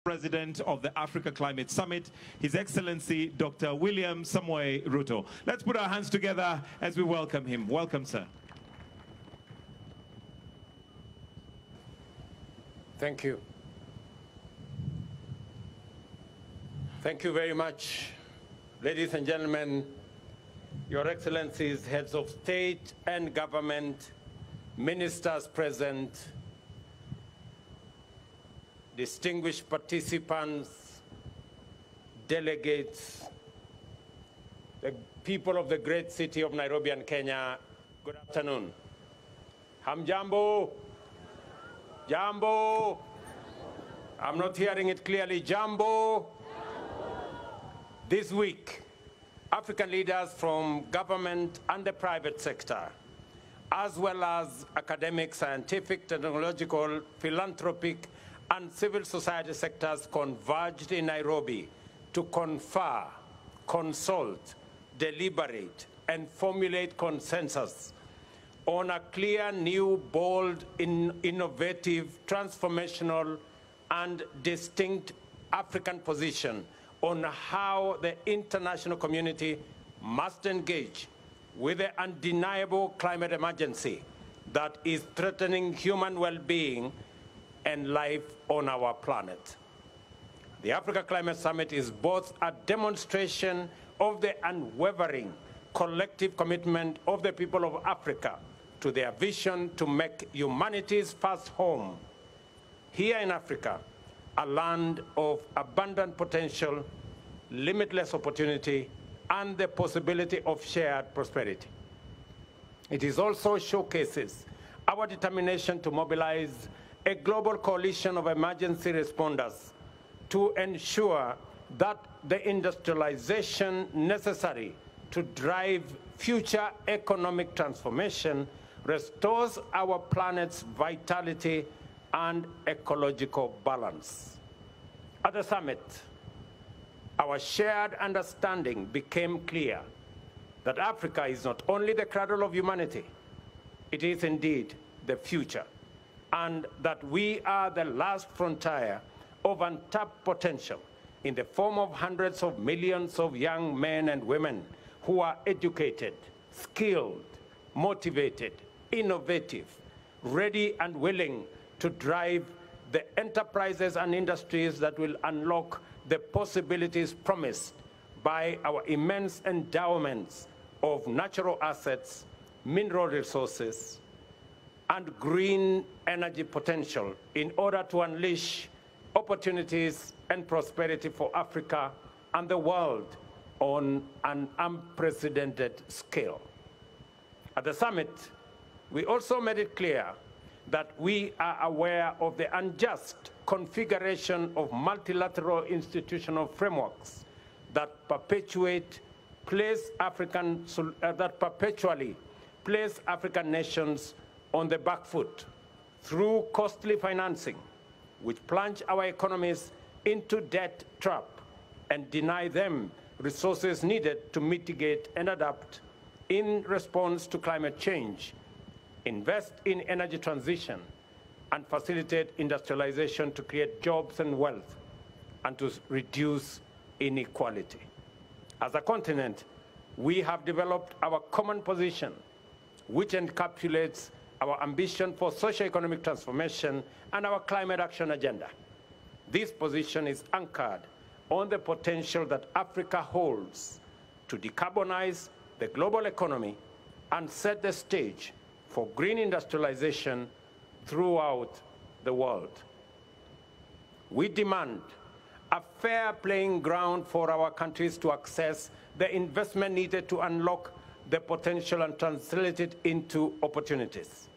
President of the Africa Climate Summit, His Excellency Dr. William Samoei Ruto. Let's put our hands together as we welcome him. Welcome, sir. Thank you. Thank you very much, ladies and gentlemen, Your Excellencies, heads of state and government, ministers present, distinguished participants, delegates, the people of the great city of Nairobi and Kenya, good afternoon. Hamjambo? Jambo? I'm not hearing it clearly. Jambo? This week, African leaders from government and the private sector, as well as academic, scientific, technological, philanthropic, and civil society sectors converged in Nairobi to confer, consult, deliberate, and formulate consensus on a clear, new, bold, innovative, transformational, and distinct African position on how the international community must engage with the undeniable climate emergency that is threatening human well-being and life on our planet. The Africa Climate Summit is both a demonstration of the unwavering collective commitment of the people of Africa to their vision to make humanity's first home here in Africa, a land of abundant potential, limitless opportunity, and the possibility of shared prosperity. It is also showcases our determination to mobilize a global coalition of emergency responders to ensure that the industrialization necessary to drive future economic transformation restores our planet's vitality and ecological balance. At the summit, our shared understanding became clear that Africa is not only the cradle of humanity, it is indeed the future, and that we are the last frontier of untapped potential in the form of hundreds of millions of young men and women who are educated, skilled, motivated, innovative, ready and willing to drive the enterprises and industries that will unlock the possibilities promised by our immense endowments of natural assets, mineral resources, and green energy potential in order to unleash opportunities and prosperity for Africa and the world on an unprecedented scale. At the summit, we also made it clear that we are aware of the unjust configuration of multilateral institutional frameworks that perpetually place African nations on the back foot through costly financing, which plunge our economies into debt trap and deny them resources needed to mitigate and adapt in response to climate change, invest in energy transition, and facilitate industrialization to create jobs and wealth, and to reduce inequality. As a continent, we have developed our common position, which encapsulates our ambition for socio-economic transformation and our climate action agenda. This position is anchored on the potential that Africa holds to decarbonize the global economy and set the stage for green industrialization throughout the world. We demand a fair playing ground for our countries to access the investment needed to unlock the potential and translate it into opportunities.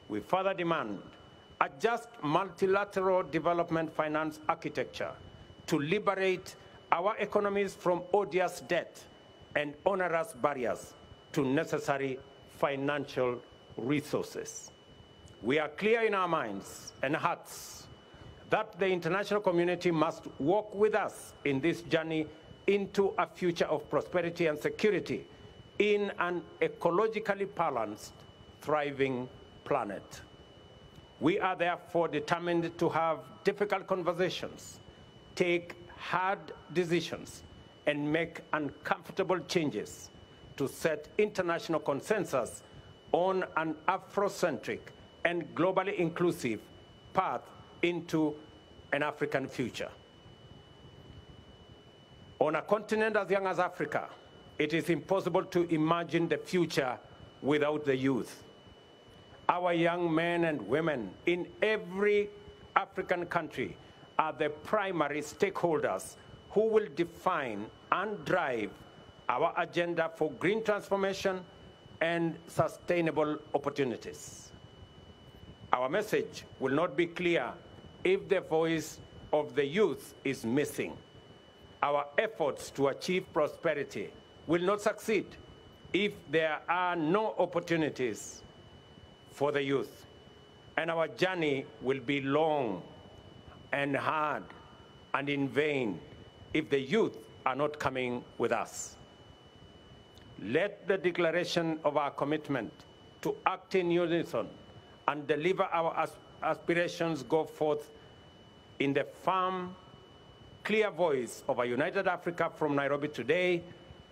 We further demand a just multilateral development finance architecture to liberate our economies from odious debt and onerous barriers to necessary financial resources. We are clear in our minds and hearts that the international community must walk with us in this journey into a future of prosperity and security in an ecologically balanced, thriving planet. We are therefore determined to have difficult conversations take hard decisions and make uncomfortable changes to set international consensus on an Afrocentric and globally inclusive path into an African future. On a continent as young as Africa, it is impossible to imagine the future without the youth. Our young men and women in every African country are the primary stakeholders who will define and drive our agenda for green transformation and sustainable opportunities. Our message will not be clear if the voice of the youth is missing. Our efforts to achieve prosperity will not succeed if there are no opportunities for the youth. And our journey will be long and hard and in vain if the youth are not coming with us. Let the declaration of our commitment to act in unison and deliver our aspirations go forth in the firm, clear voice of a united Africa from Nairobi today,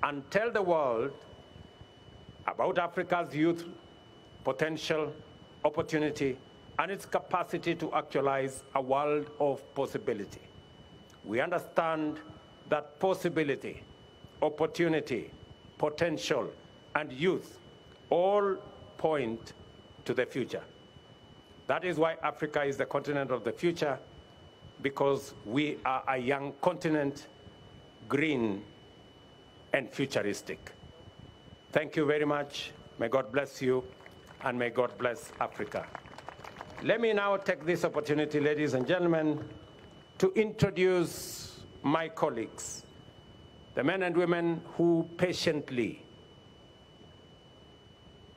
and tell the world about Africa's youth potential, opportunity, and its capacity to actualize a world of possibility. We understand that possibility, opportunity, potential, and youth all point to the future. That is why Africa is the continent of the future, because we are a young continent, green and futuristic. Thank you very much. May God bless you, and may God bless Africa. Let me now take this opportunity, ladies and gentlemen, to introduce my colleagues, the men and women who patiently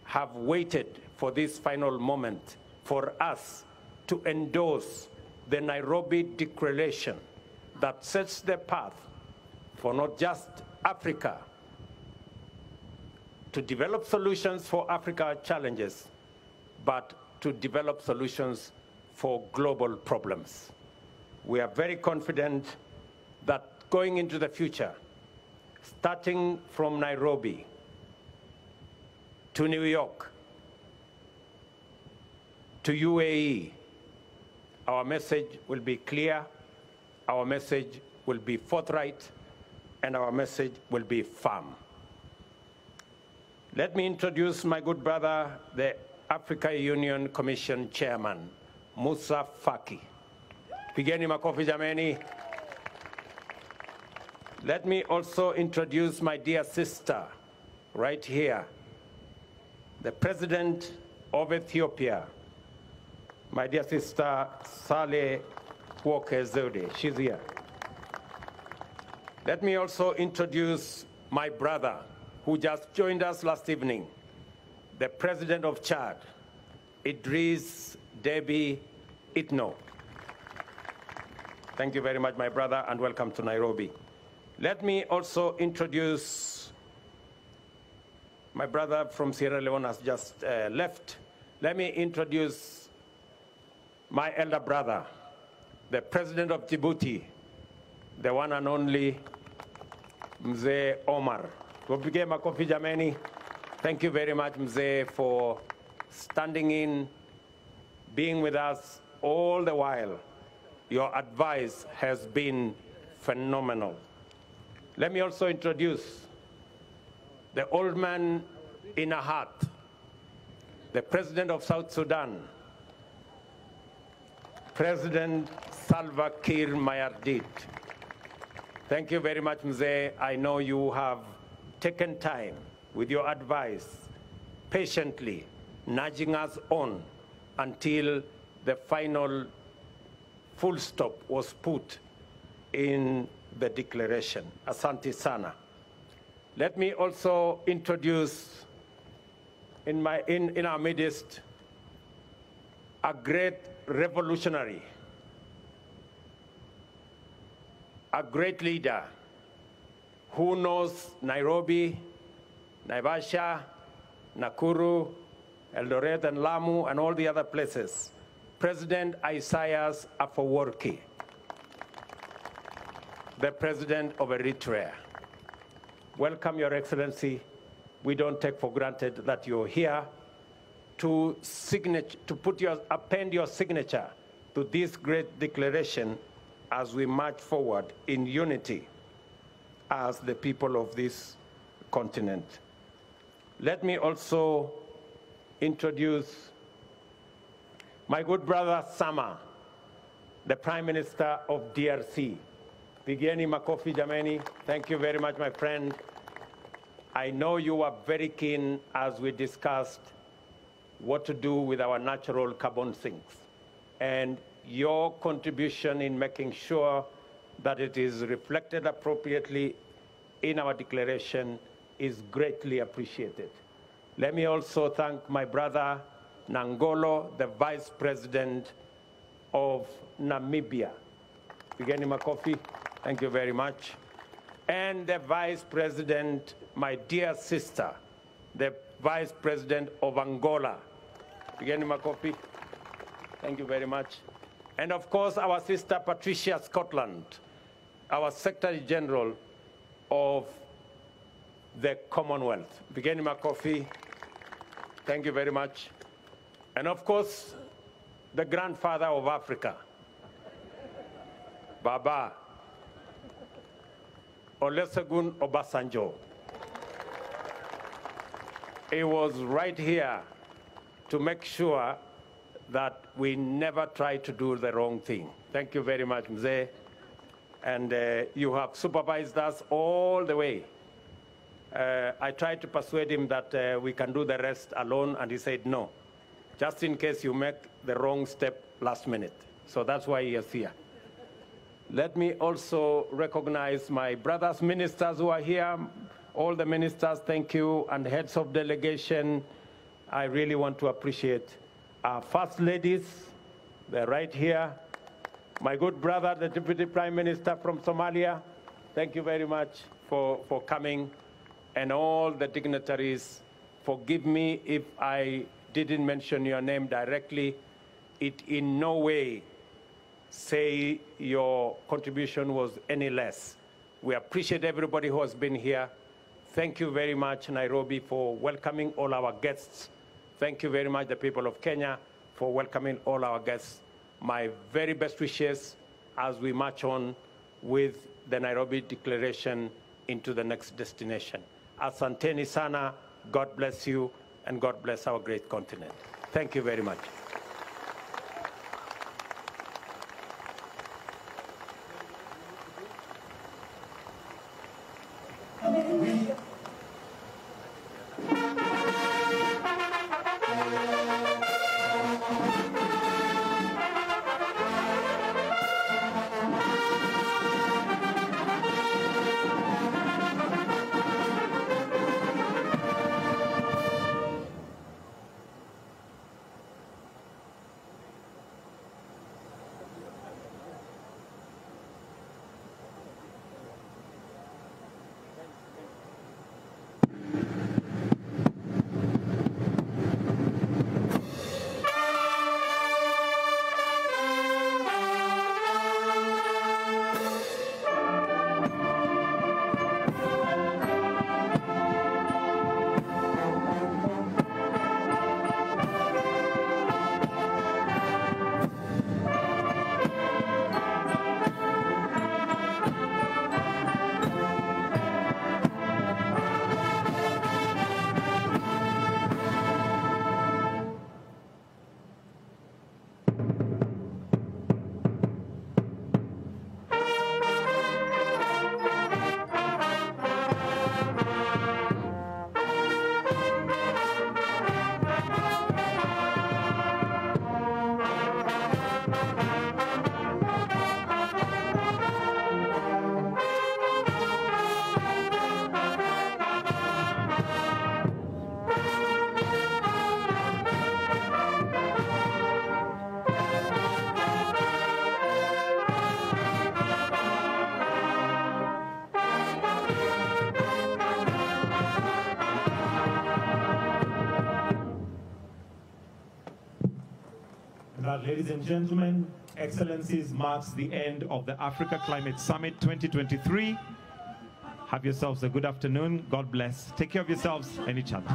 have waited for this final moment for us to endorse the Nairobi Declaration that sets the path for not just Africa to develop solutions for Africa's challenges, but to develop solutions for global problems. We are very confident that going into the future, starting from Nairobi to New York to UAE, our message will be clear, our message will be forthright, and our message will be firm. Let me introduce my good brother, the Africa Union Commission Chairman, Musa Faki. Pigeni makofi jameni. Let me also introduce my dear sister, right here, the President of Ethiopia, my dear sister, Saleh Walker-Zewde. She's here. Let me also introduce my brother, who just joined us last evening, the President of Chad, Idris Deby Itno. Thank you very much, my brother, and welcome to Nairobi. Let me also introduce my brother from Sierra Leone has just left. Let me introduce my elder brother, the President of Djibouti, the one and only Mzee Omar. Tupige makofi jameni. Thank you very much, Mzee, for standing in, being with us all the while. Your advice has been phenomenal. Let me also introduce the old man in a hat, the President of South Sudan, President Salva Kiir Mayardit. Thank you very much, Mzee. I know you have taken time with your advice, patiently nudging us on until the final full stop was put in the declaration. Asante sana. Let me also introduce in our midst a great revolutionary, a great leader who knows Nairobi, Naivasha, Nakuru, Eldoret and Lamu and all the other places, President Isaias Afwerki. the President of Eritrea. Welcome, Your Excellency. We don't take for granted that you're here to append your signature to this great declaration as we march forward in unity as the people of this continent. Let me also introduce my good brother Sama, the Prime Minister of DRC. Pigeni makofi jameni. Thank you very much, my friend. I know you were very keen as we discussed what to do with our natural carbon sinks. And your contribution in making sure that it is reflected appropriately in our declaration is greatly appreciated. Let me also thank my brother Nangolo, the Vice President of Namibia. Pigeni makofi. Thank you very much. And the Vice President, my dear sister, the Vice President of Angola. Pigeni makofi. Thank you very much. And of course, our sister Patricia Scotland, our Secretary General of the Commonwealth. Pigeni makofi. Thank you very much. And of course, the grandfather of Africa, Baba Olusegun Obasanjo. He was right here to make sure that we never try to do the wrong thing. Thank you very much, Mzee. And you have supervised us all the way. I tried to persuade him that we can do the rest alone, and he said no, just in case you make the wrong step last minute. So that's why he is here. Let me also recognize my brothers ministers who are here. All the ministers, thank you, and heads of delegation. I really want to appreciate our first ladies. They're right here. My good brother, the Deputy Prime Minister from Somalia, thank you very much for coming. And all the dignitaries, forgive me if I didn't mention your name directly. It in no way say your contribution was any less. We appreciate everybody who has been here. Thank you very much, Nairobi, for welcoming all our guests. Thank you very much, the people of Kenya, for welcoming all our guests. My very best wishes as we march on with the Nairobi Declaration into the next destination. Asanteni sana, God bless you, and God bless our great continent. Thank you very much. Ladies and gentlemen, Excellencies, marks the end of the Africa Climate Summit 2023. Have yourselves a good afternoon. God bless. Take care of yourselves and each other.